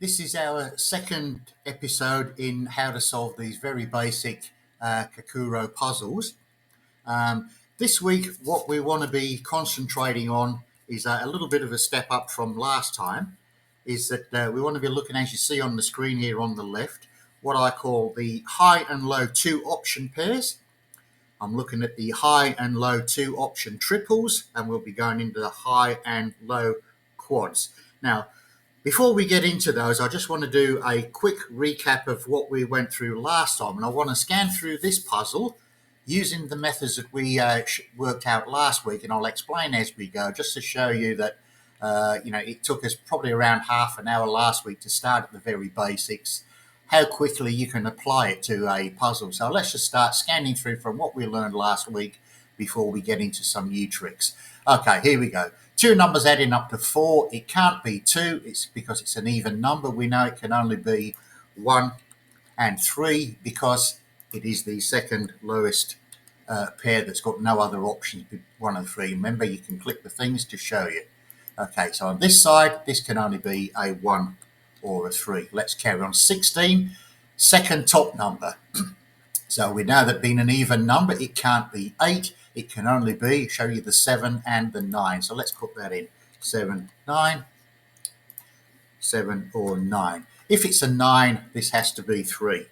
This is our second episode in how to solve these very basic Kakuro puzzles. This week, what we want to be concentrating on is a little bit of a step up from last time. Is that we want to be looking, as you see on the screen here on the left, what I call the high and low two option pairs. I'm looking at the high and low two option triples, and we'll be going into the high and low quads. Now, before we get into those, I just want to do a quick recap of what we went through last time. And I want to scan through this puzzle using the methods that we worked out last week. And I'll explain as we go, just to show you that, it took us probably around half an hour last week to start at the very basics, how quickly you can apply it to a puzzle. So let's just start scanning through from what we learned last week before we get into some new tricks. Okay, here we go. Two numbers adding up to 4. It can't be 2. It's because it's an even number. We know it can only be 1 and 3 because it is the second lowest pair that's got no other options, 1 and 3. Remember, you can click the things to show you. Okay, so on this side, this can only be a 1 or a 3. Let's carry on. 16, second top number. So we know that being an even number, it can't be 8. It can only be, show you the 7 and the 9. So let's put that in. 7, 9, 7 or 9. If it's a 9, this has to be 3.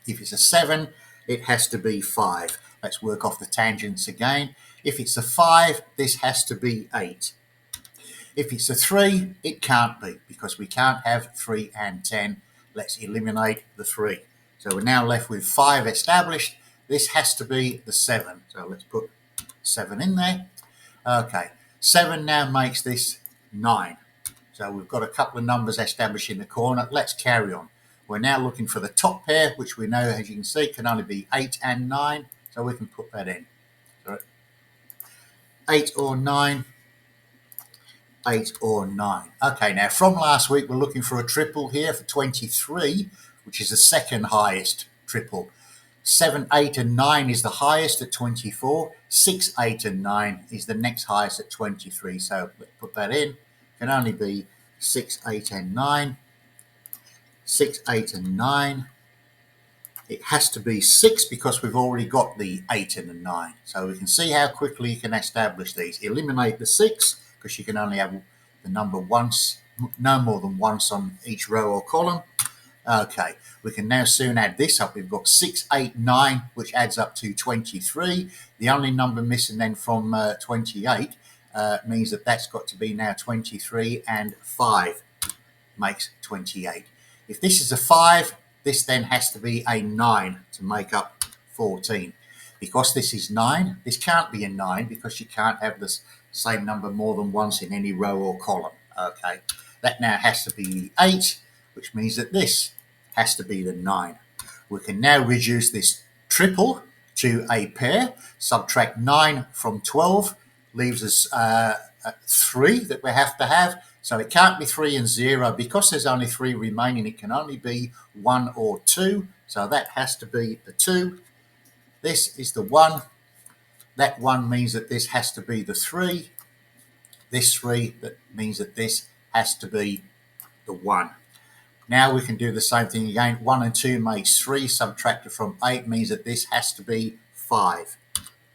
If it's a 7, it has to be 5. Let's work off the tangents again. If it's a 5, this has to be 8. If it's a 3, it can't be, because we can't have 3 and 10. Let's eliminate the 3. So we're now left with 5 established. This has to be the 7. So let's put 7 in there. Okay, 7 now makes this 9. So we've got a couple of numbers established in the corner. Let's carry on. We're now looking for the top pair, which we know, as you can see, can only be 8 and 9. So we can put that in. So 8 or 9. 8 or 9. Okay, now from last week, we're looking for a triple here for 23, which is the second highest triple. 7, 8 and 9 is the highest at 24. 6, 8 and 9 is the next highest at 23. So let's put that in. It can only be 6, 8 and 9. 6, 8 and 9. It has to be 6 because we've already got the 8 and the 9. So we can see how quickly you can establish these. Eliminate the 6 because you can only have the number once, no more than once on each row or column. Okay, we can now soon add this up. We've got 6, 8, 9, which adds up to 23. The only number missing then from 28 means that that's got to be now 23, and 5 makes 28. If this is a 5, this then has to be a 9 to make up 14. Because this is 9, this can't be a 9 because you can't have the same number more than once in any row or column. Okay, that now has to be the 8, which means that this has to be the 9. We can now reduce this triple to a pair. Subtract 9 from 12 leaves us 3 that we have to have. So it can't be 3 and 0 because there's only 3 remaining. It can only be 1 or 2. So that has to be the 2. This is the 1. That 1 means that this has to be the 3. This 3, that means that this has to be the 1. Now we can do the same thing again. 1 and 2 makes 3. Subtracted from 8 means that this has to be 5.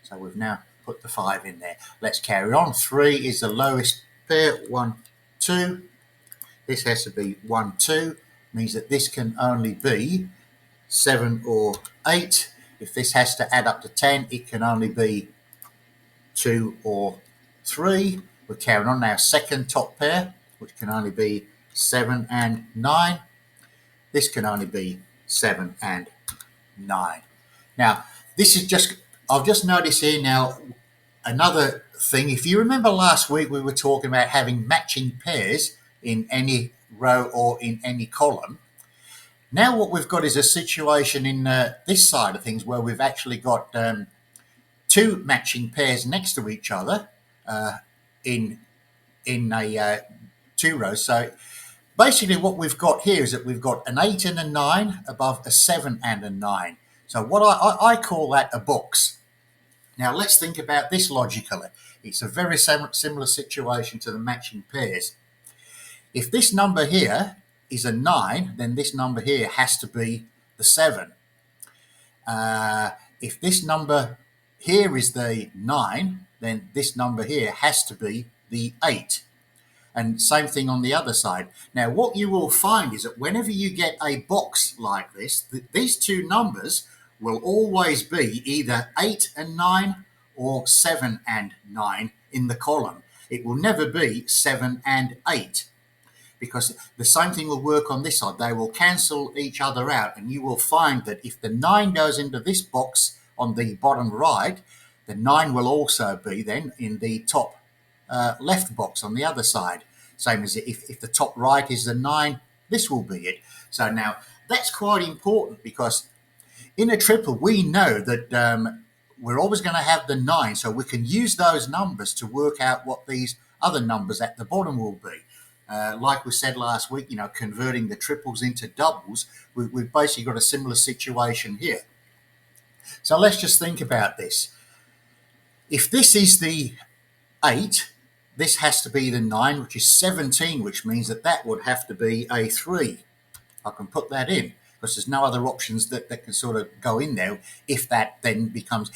So we've now put the 5 in there. Let's carry on. 3 is the lowest pair. 1, 2. This has to be 1, 2. Means that this can only be 7 or 8. If this has to add up to 10, it can only be 2 or 3. We're carrying on now. Second top pair, which can only be 7 and 9. This can only be 7 and 9. Now, this is just, I've just noticed here now another thing. If you remember last week, we were talking about having matching pairs in any row or in any column. Now what we've got is a situation in this side of things where we've actually got 2 matching pairs next to each other in a 2 rows. So basically what we've got here is that we've got an 8 and a 9 above a 7 and a 9. So what I call that a box. Now let's think about this logically. It's a very similar situation to the matching pairs. If this number here is a 9, then this number here has to be the 7. If this number here is the 9, then this number here has to be the 8. And same thing on the other side. Now, what you will find is that whenever you get a box like this, these two numbers will always be either 8 and 9 or 7 and 9 in the column. It will never be 7 and 8, because the same thing will work on this side. They will cancel each other out, and you will find that if the 9 goes into this box on the bottom right, the 9 will also be then in the top left box on the other side. Same as if the top right is the 9, this will be it. So now that's quite important, because in a triple we know that we're always going to have the 9, so we can use those numbers to work out what these other numbers at the bottom will be. Like we said last week, converting the triples into doubles, we've basically got a similar situation here. So let's just think about this. If this is the 8, this has to be the 9, which is 17, which means that would have to be a 3. I can put that in because there's no other options that can sort of go in there. If that then becomes,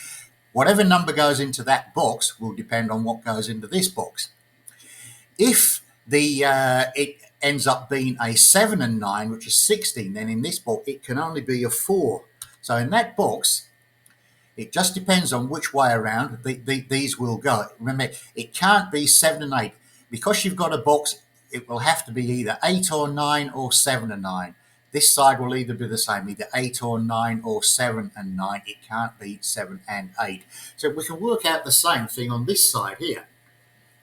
whatever number goes into that box will depend on what goes into this box. If it ends up being a 7 and 9, which is 16, then in this box it can only be a 4. So in that box, it just depends on which way around these will go. Remember, it can't be 7 and 8. Because you've got a box, it will have to be either 8 or 9 or 7 and 9. This side will either be the same, either 8 or 9 or 7 and 9. It can't be 7 and 8. So we can work out the same thing on this side here.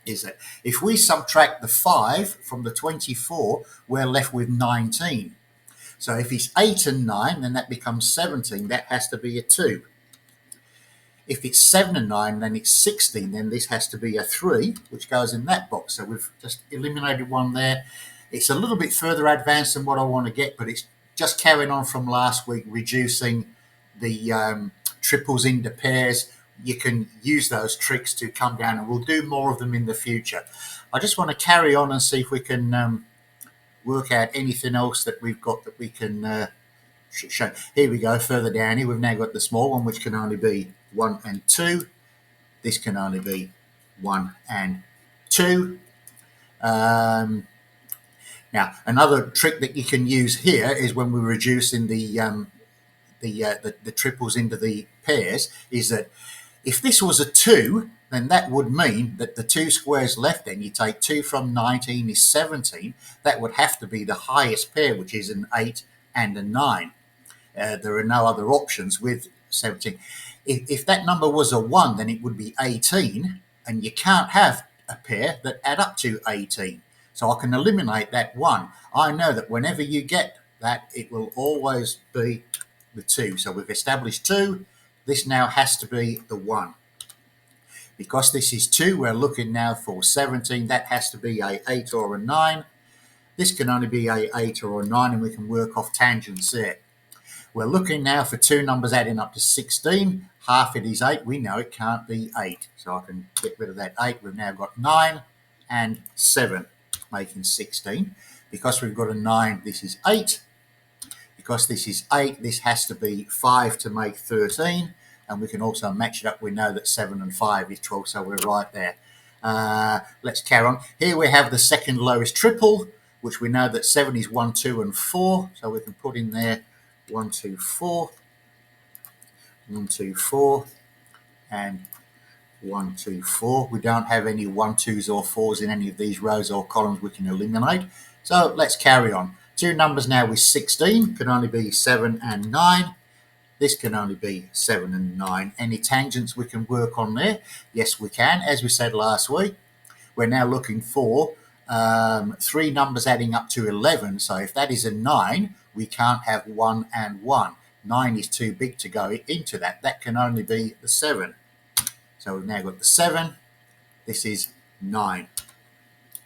Is that if we subtract the 5 from the 24, we're left with 19. So if it's 8 and 9, then that becomes 17. That has to be a 2. If it's 7 and 9, then it's 16. Then this has to be a 3, which goes in that box. So we've just eliminated one there. It's a little bit further advanced than what I want to get, but it's just carrying on from last week, reducing the triples into pairs. You can use those tricks to come down, and we'll do more of them in the future. I just want to carry on and see if we can work out anything else that we've got that we can show. Here we go, further down here, we've now got the small one, which can only be 1 and 2. This can only be 1 and 2. Now, another trick that you can use here is when we're reducing the triples into the pairs, is that if this was a 2, then that would mean that the 2 squares left, then you take 2 from 19 is 17. That would have to be the highest pair, which is an 8 and a 9. There are no other options with 17. If that number was a 1, then it would be 18, and you can't have a pair that add up to 18. So I can eliminate that 1. I know that whenever you get that, it will always be the 2. So we've established 2. This now has to be the 1. Because this is 2, we're looking now for 17. That has to be a 8 or a 9. This can only be a 8 or a 9, and we can work off tangents there. We're looking now for 2 numbers adding up to 16. Half it is 8. We know it can't be 8. So I can get rid of that 8. We've now got 9 and 7, making 16. Because we've got a 9, this is 8. Because this is 8, this has to be 5 to make 13. And we can also match it up. We know that 7 and 5 is 12, so we're right there. Let's carry on. Here we have the second lowest triple, which we know that 7 is 1, 2, and 4. So we can put in there 1, 2, 4, 1, 2, 4, and 1, 2, 4. We don't have any 1, 2s or 4s in any of these rows or columns we can eliminate. So let's carry on. 2 numbers now with 16 can only be 7 and 9. This can only be 7 and 9. Any tangents we can work on there? Yes, we can. As we said last week, we're now looking for 3 numbers adding up to 11. So if that is a 9, we can't have 1 and 1. 9 is too big to go into that. That can only be the 7. So we've now got the 7. This is 9.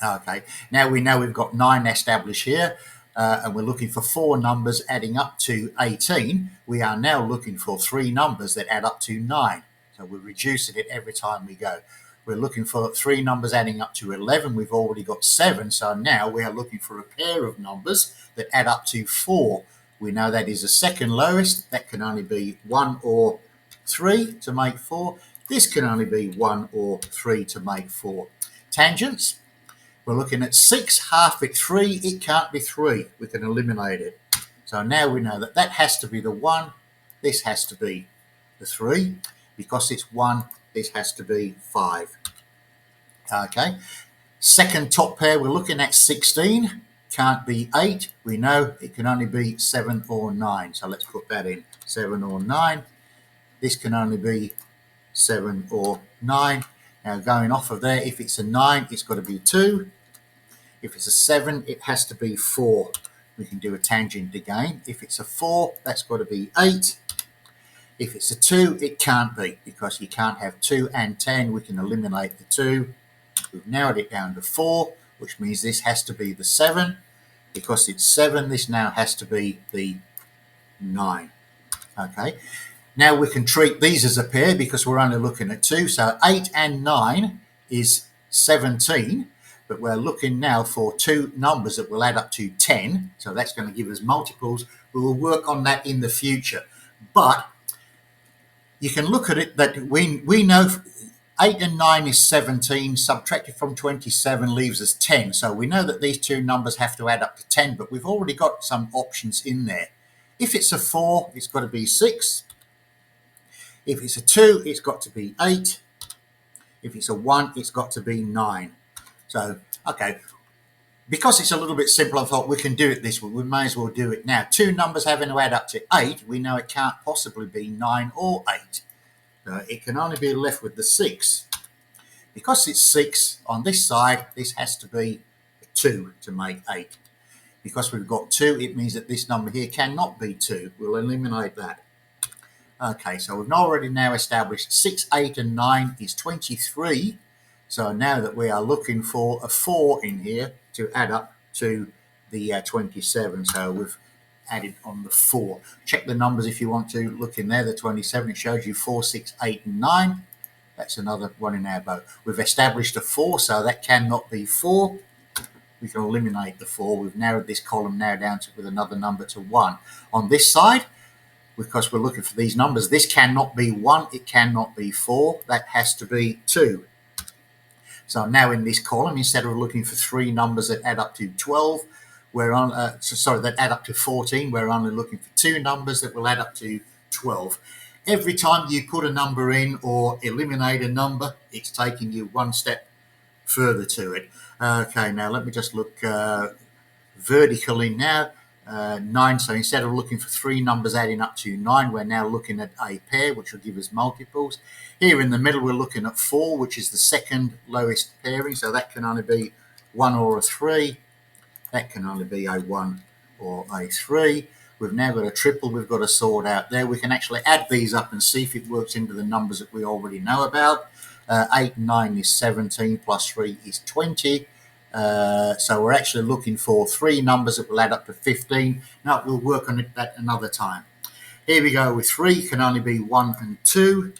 Okay, now we know we've got 9 established here. And we're looking for 4 numbers adding up to 18. We are now looking for 3 numbers that add up to 9. So we're reducing it every time we go. We're looking for 3 numbers adding up to 11. We've already got 7. So now we are looking for a pair of numbers that add up to 4. We know that is the second lowest. That can only be 1 or 3 to make 4. This can only be 1 or 3 to make 4. Tangents. We're looking at 6, half it 3. It can't be 3. We can eliminate it. So now we know that that has to be the 1. This has to be the 3. Because it's 1, this has to be 5. Okay. Second top pair, we're looking at 16. Can't be 8. We know it can only be 7 or 9. So let's put that in. 7 or 9. This can only be 7 or 9. Now going off of there, if it's a 9, it's got to be 2. If it's a 7, it has to be 4. We can do a tangent again. If it's a 4, that's got to be 8. If it's a 2, it can't be, because you can't have 2 and 10. We can eliminate the 2. We've narrowed it down to 4, which means this has to be the 7. Because it's 7, this now has to be the 9. Okay. Now we can treat these as a pair because we're only looking at 2. So 8 and 9 is 17. But we're looking now for 2 numbers that will add up to 10. So that's going to give us multiples. We will work on that in the future. But you can look at it that we know 8 and 9 is 17, subtracted from 27 leaves us 10. So we know that these 2 numbers have to add up to 10, but we've already got some options in there. If it's a 4, it's got to be 6. If it's a 2, it's got to be 8. If it's a 1, it's got to be 9. So, okay, because it's a little bit simple, I thought we can do it this way. We may as well do it now. 2 numbers having to add up to 8, we know it can't possibly be 9 or 8. It can only be left with the 6. Because it's 6 on this side, this has to be 2 to make 8. Because we've got 2, it means that this number here cannot be 2. We'll eliminate that. Okay, so we've already now established 6, 8 and 9 is 23. So now that we are looking for a 4 in here to add up to the 27. So we've added on the 4. Check the numbers if you want to look in there. The 27, it shows you 4, 6, 8 and 9. That's another one in our boat. We've established a 4, so that cannot be 4. We can eliminate the 4. We've narrowed this column now down to with another number to 1. On this side, because we're looking for these numbers, this cannot be 1. It cannot be 4. That has to be 2. So now in this column, instead of looking for 3 numbers that add up to 12, we're on, that add up to 14, we're only looking for 2 numbers that will add up to 12. Every time you put a number in or eliminate a number, it's taking you one step further to it. Okay, now let me just look vertically now. 9, so instead of looking for 3 numbers adding up to 9, we're now looking at a pair, which will give us multiples. Here in the middle, we're looking at 4, which is the second lowest pairing, so that can only be 1 or a 3. That can only be a 1 or a 3. We've now got a triple we've got to sort out there. We can actually add these up and see if it works into the numbers that we already know about. 8 and 9 is 17, plus 3 is 20. So we're actually looking for 3 numbers that will add up to 15. Now we'll work on that another time. Here we go with 3, can only be 1 and 2.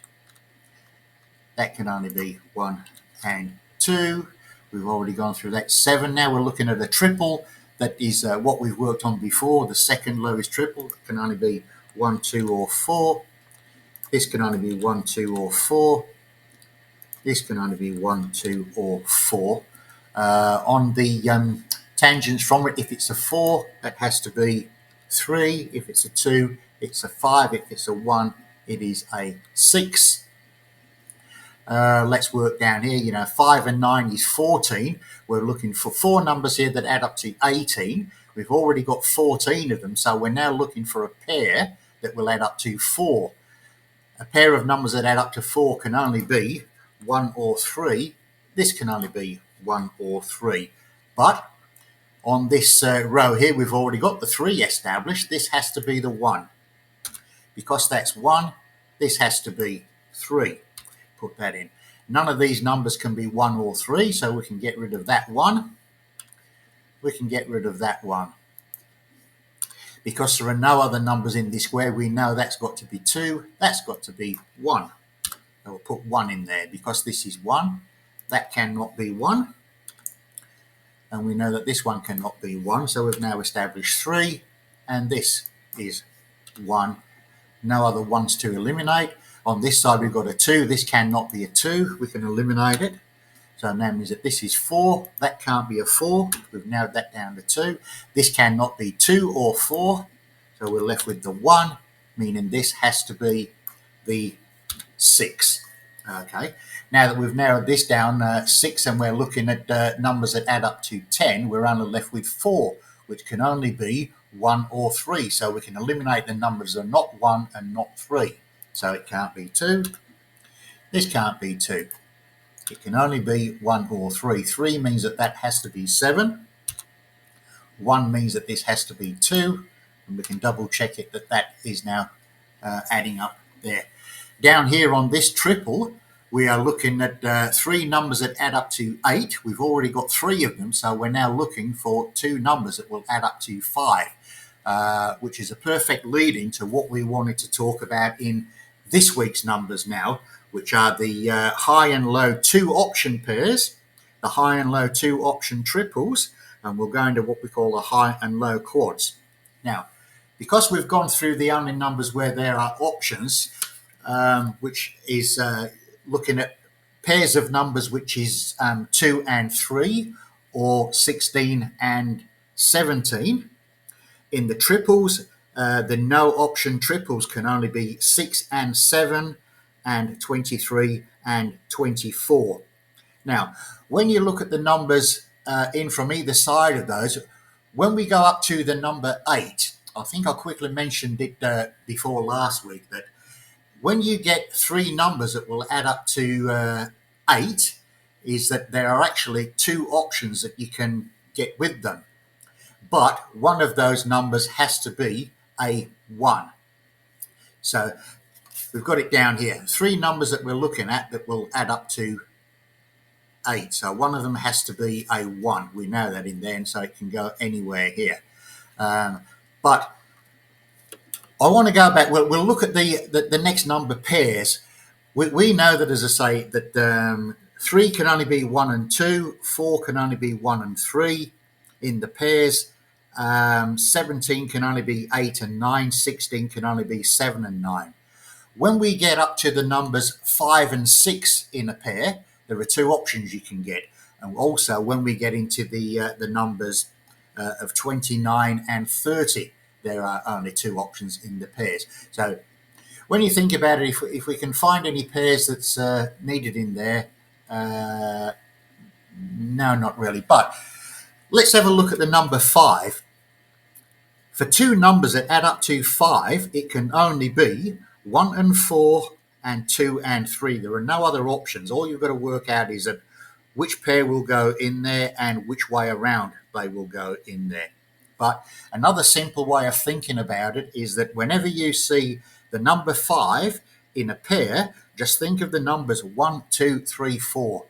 That can only be 1 and 2. We've already gone through that. 7. Now we're looking at a triple. That is what we've worked on before, the second lowest triple. It can only be 1, 2, or 4. This can only be 1, 2, or 4. This can only be 1, 2, or 4. On the tangents from it, if it's a 4, that has to be 3. If it's a 2, it's a 5. If it's a 1, it is a 6. Let's work down here. 5 and 9 is 14. We're looking for 4 numbers here that add up to 18. We've already got 14 of them, so we're now looking for a pair that will add up to 4. A pair of numbers that add up to 4 can only be 1 or 3. This can only be 1 or 3. But on this row here, we've already got the 3 established. This has to be the 1. Because that's 1, this has to be 3. Put that in. None of these numbers can be 1 or 3, so we can get rid of that 1. We can get rid of that 1. Because there are no other numbers in this square, we know that's got to be 2. That's got to be 1. So we'll put 1 in there because this is 1. that cannot be 1. And we know that this one cannot be 1. So we've now established 3. And this is 1. No other 1s to eliminate. On this side, we've got a 2. This cannot be a 2. We can eliminate it. So that means that this is 4. That can't be a 4. We've narrowed that down to 2. This cannot be 2 or 4. So we're left with the 1, meaning this has to be the 6. Okay. Now that we've narrowed this down 6 and we're looking at numbers that add up to 10, we're only left with 4, which can only be 1 or 3. So we can eliminate the numbers that are not 1 and not 3. So it can't be 2. This can't be 2. It can only be 1 or 3. 3 means that that has to be 7. 1 means that this has to be 2. And we can double check it that that is now adding up there. Down here on this triple, we are looking at 3 numbers that add up to 8. We've already got 3 of them, so we're now looking for 2 numbers that will add up to 5, which is a perfect lead-in to what we wanted to talk about in this week's numbers now, which are the high and low 2 option pairs, the high and low 2 option triples, and we'll go into what we call the high and low quads. Now, because we've gone through the only numbers where there are options, which is looking at pairs of numbers, which is 2 and 3, or 16 and 17. In the triples, the no option triples can only be 6 and 7, and 23 and 24. Now, when you look at the numbers in from either side of those, when we go up to the number 8, I think I quickly mentioned it before last week, that when you get 3 numbers that will add up to 8, is that there are actually 2 options that you can get with them. But one of those numbers has to be a 1. So we've got it down here. 3 numbers that we're looking at that will add up to 8. So one of them has to be a 1. We know that in there, and so it can go anywhere here. But I want to go back. We'll look at the next number pairs. We know that, as I say, that 3 can only be 1 and 2. 4 can only be 1 and 3 in the pairs. 17 can only be 8 and 9. 16 can only be 7 and 9. When we get up to the numbers 5 and 6 in a pair, there are 2 options you can get. And also when we get into the numbers of 29 and 30, there are only 2 options in the pairs. So when you think about it, if we can find any pairs that's needed in there, no, not really. But let's have a look at the number 5. For 2 numbers that add up to 5, it can only be 1 and 4 and 2 and 3. There are no other options. All you've got to work out is that which pair will go in there and which way around they will go in there. But another simple way of thinking about it is that whenever you see the number 5 in a pair, just think of the numbers 1, 2, 3, 4.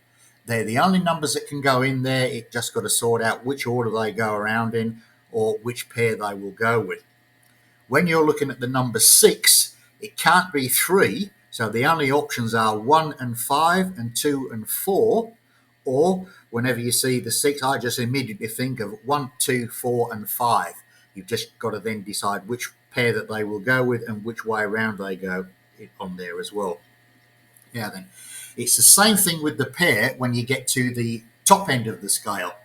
They're the only numbers that can go in there. It just got to sort out which order they go around in or which pair they will go with. When you're looking at the number 6, it can't be 3. So the only options are 1 and 5 and 2 and 4. Or whenever you see the 6, I just immediately think of 1, 2, 4 and 5. You've just got to then decide which pair that they will go with and which way around they go on there as well. Now then, it's the same thing with the pair when you get to the top end of the scale,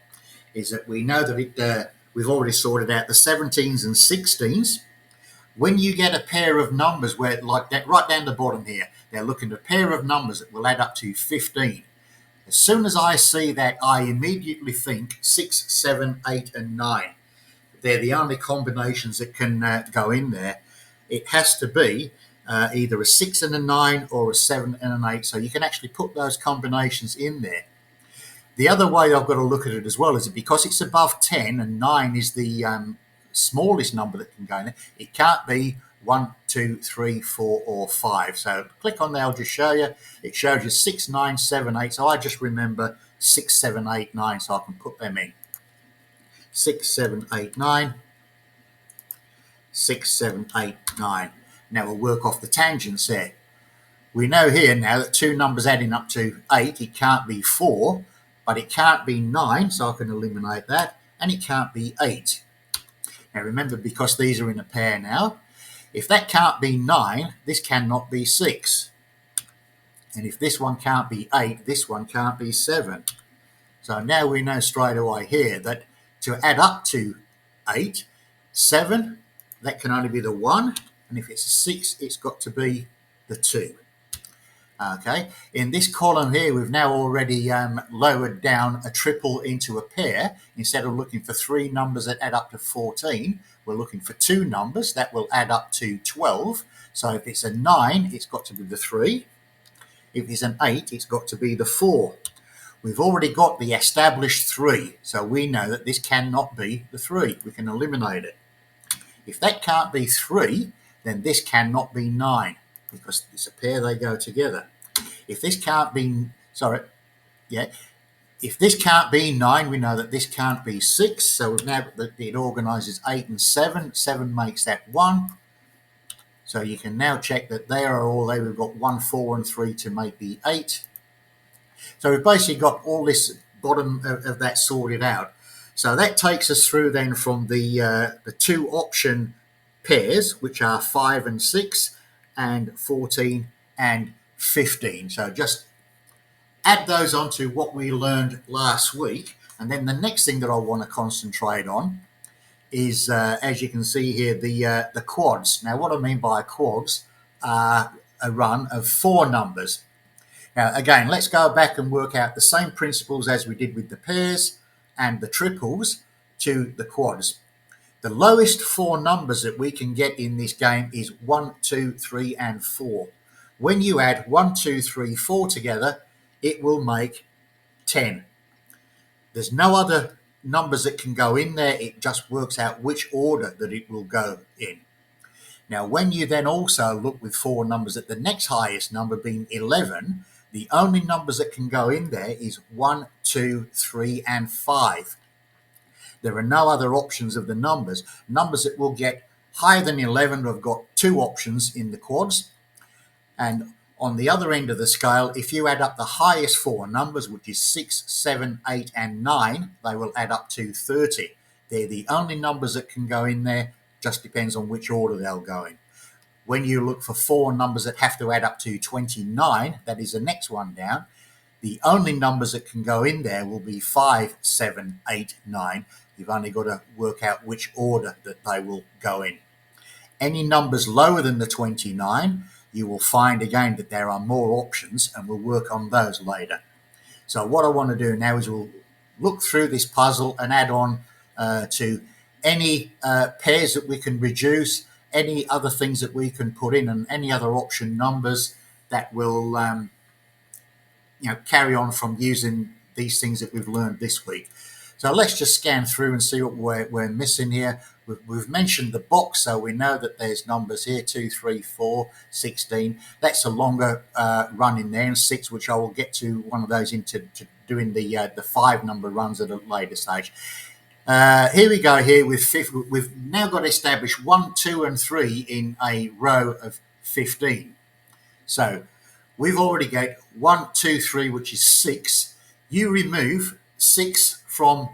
is that we know that we've already sorted out the 17s and 16s. When you get a pair of numbers where, like that, right down the bottom here, they're looking at a pair of numbers that will add up to 15. As soon as I see that, I immediately think 6, 7, 8, and 9. They're the only combinations that can go in there. It has to be either a 6 and a 9 or a 7 and an 8. So you can actually put those combinations in there. The other way I've got to look at it as well is that because it's above 10 and 9 is the smallest number that can go in there, it can't be 1, 2, 3, 4, or 5. So click on there, I'll just show you. It shows you 6, 9, 7, 8. So I just remember 6, 7, 8, 9, so I can put them in. 6, 7, 8, 9. 6, 7, 8, 9. Now we'll work off the tangents there. We know here now that two numbers adding up to 8, it can't be 4, but it can't be 9, so I can eliminate that, and it can't be 8. Now remember, because these are in a pair now, if that can't be 9, this cannot be 6. And if this one can't be 8, this one can't be 7. So now we know straight away here that to add up to 8, 7, that can only be the 1, and if it's a 6, it's got to be the 2. Okay, in this column here, we've now already lowered down a triple into a pair. Instead of looking for 3 numbers that add up to 14, we're looking for 2 numbers that will add up to 12. So if it's a 9, it's got to be the 3. If it's an 8, it's got to be the 4. We've already got the established 3, so we know that this cannot be the 3. We can eliminate it. If that can't be 3, then this cannot be 9, because it's a pair, they go together. If this can't be, if this can't be 9, we know that this can't be 6. So we've now got that it organises 8 and 7. 7 makes that 1. So you can now check that they are all there. We've got 1, 4, and 3 to make the 8. So we've basically got all this bottom of that sorted out. So that takes us through then from the 2 option pairs, which are 5 and 6, and 14 and 15. So just add those onto what we learned last week. And then the next thing that I want to concentrate on is, as you can see here, the quads. Now, what I mean by quads are a run of 4 numbers. Now, again, let's go back and work out the same principles as we did with the pairs and the triples to the quads. The lowest 4 numbers that we can get in this game is 1, 2, 3, and 4. When you add 1, 2, 3, 4 together, it will make 10. There's no other numbers that can go in there. It just works out which order that it will go in. Now, when you then also look with 4 numbers at the next highest number being 11, the only numbers that can go in there is 1, 2, 3, and 5. There are no other options of the numbers. Numbers that will get higher than 11 have got 2 options in the quads. And on the other end of the scale, if you add up the highest 4 numbers, which is 6, 7, 8, and 9, they will add up to 30. They're the only numbers that can go in there. Just depends on which order they'll go in. When you look for 4 numbers that have to add up to 29, that is the next one down, the only numbers that can go in there will be 5, 7, 8, 9. You've only got to work out which order that they will go in. Any numbers lower than the 29, you will find again that there are more options, and we'll work on those later. So what I want to do now is we'll look through this puzzle and add on to any pairs that we can reduce, any other things that we can put in, and any other option numbers that will carry on from using these things that we've learned this week. So let's just scan through and see what we're missing here. We've mentioned the box, so we know that there's numbers here, 2, 3, 4, 16. That's a longer run in there, and 6, which I will get to one of those into doing the 5 number runs at a later stage. Here we go here with we've now got established 1, 2, and 3 in a row of 15. So we've already got 1, 2, 3, which is 6. You remove 6 from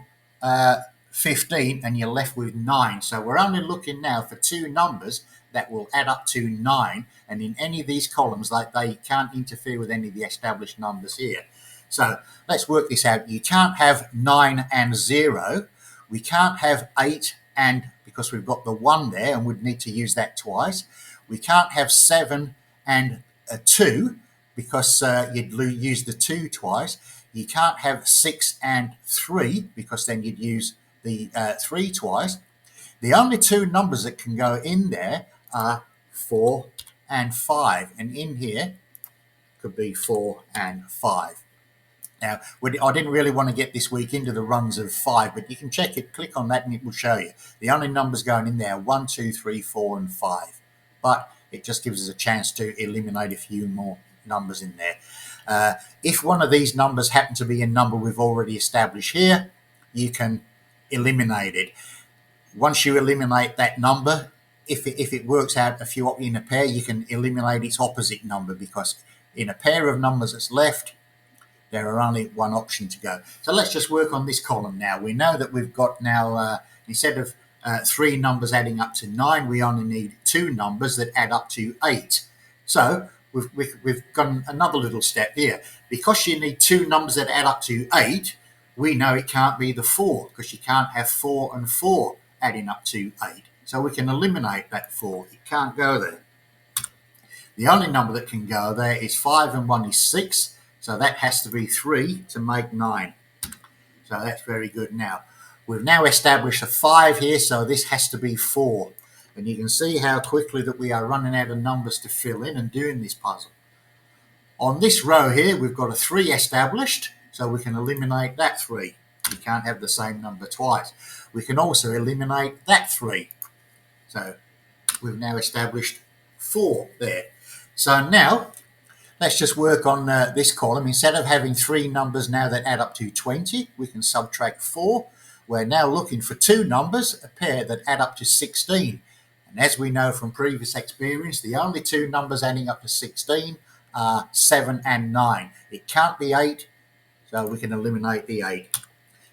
15 and you're left with 9. So we're only looking now for 2 numbers that will add up to 9. And in any of these columns, they can't interfere with any of the established numbers here. So let's work this out. You can't have 9 and 0. We can't have 8 and, because we've got the 1 there and we'd need to use that twice. We can't have 7 and a 2 because you'd use the 2 twice. You can't have 6 and 3 because then you'd use the 3 twice. The only 2 numbers that can go in there are 4 and 5. And in here could be 4 and 5. Now, I didn't really want to get this week into the runs of 5, but you can check it, click on that, and it will show you. The only numbers going in there are 1, 2, 3, 4, and 5. But it just gives us a chance to eliminate a few more numbers in there. If one of these numbers happen to be a number we've already established here, you can eliminate it. Once you eliminate that number, if it works out if you're in a pair, you can eliminate its opposite number, because in a pair of numbers that's left, there are only one option to go. So let's just work on this column now. We know that we've got now, instead of 3 numbers adding up to 9, we only need 2 numbers that add up to 8. So we've got another little step here. Because you need 2 numbers that add up to 8, we know it can't be the 4, because you can't have 4 and 4 adding up to 8. So we can eliminate that 4. It can't go there. The only number that can go there is 5 and 1 is 6. So that has to be 3 to make 9. So that's very good now. We've now established a 5 here, so this has to be 4. And you can see how quickly that we are running out of numbers to fill in and doing this puzzle. On this row here, we've got a 3 established, so we can eliminate that 3. You can't have the same number twice. We can also eliminate that 3. So we've now established 4 there. So now let's just work on this column. Instead of having 3 numbers now that add up to 20, we can subtract 4. We're now looking for 2 numbers, a pair that add up to 16. And as we know from previous experience, the only 2 numbers adding up to 16 are 7 and 9. It can't be 8, so we can eliminate the 8.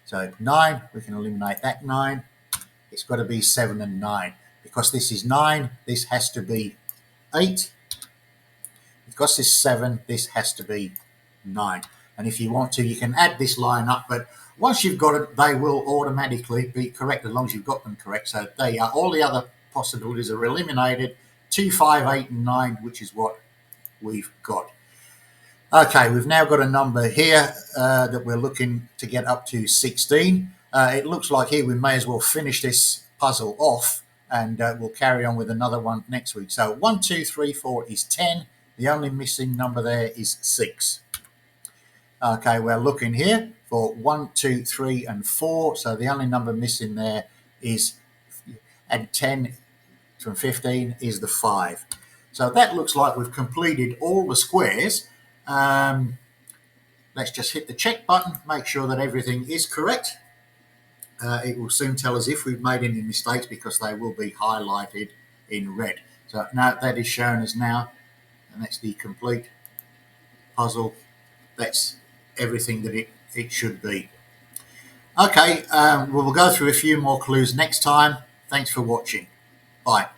So 9, we can eliminate that 9. It's got to be 7 and 9. Because this is 9, this has to be 8. Because this is 7, this has to be 9. And if you want to, you can add this line up, but once you've got it, they will automatically be correct as long as you've got them correct. So there you are. All the other possibilities are eliminated. 2, 5, 8, and 9, which is what we've got. Okay, we've now got a number here that we're looking to get up to 16. It looks like here we may as well finish this puzzle off, and we'll carry on with another one next week. So 1, 2, 3, 4 is 10. The only missing number there is 6. Okay, we're looking here for 1, 2, 3, and 4. So the only number missing there is, and 10 from 15 is the 5. So that looks like we've completed all the squares. Let's just hit the check button, make sure that everything is correct. It will soon tell us if we've made any mistakes, because they will be highlighted in red. So now that is shown as now, and that's the complete puzzle. That's everything that it should be. Okay, we'll go through a few more clues next time. Thanks for watching. Bye.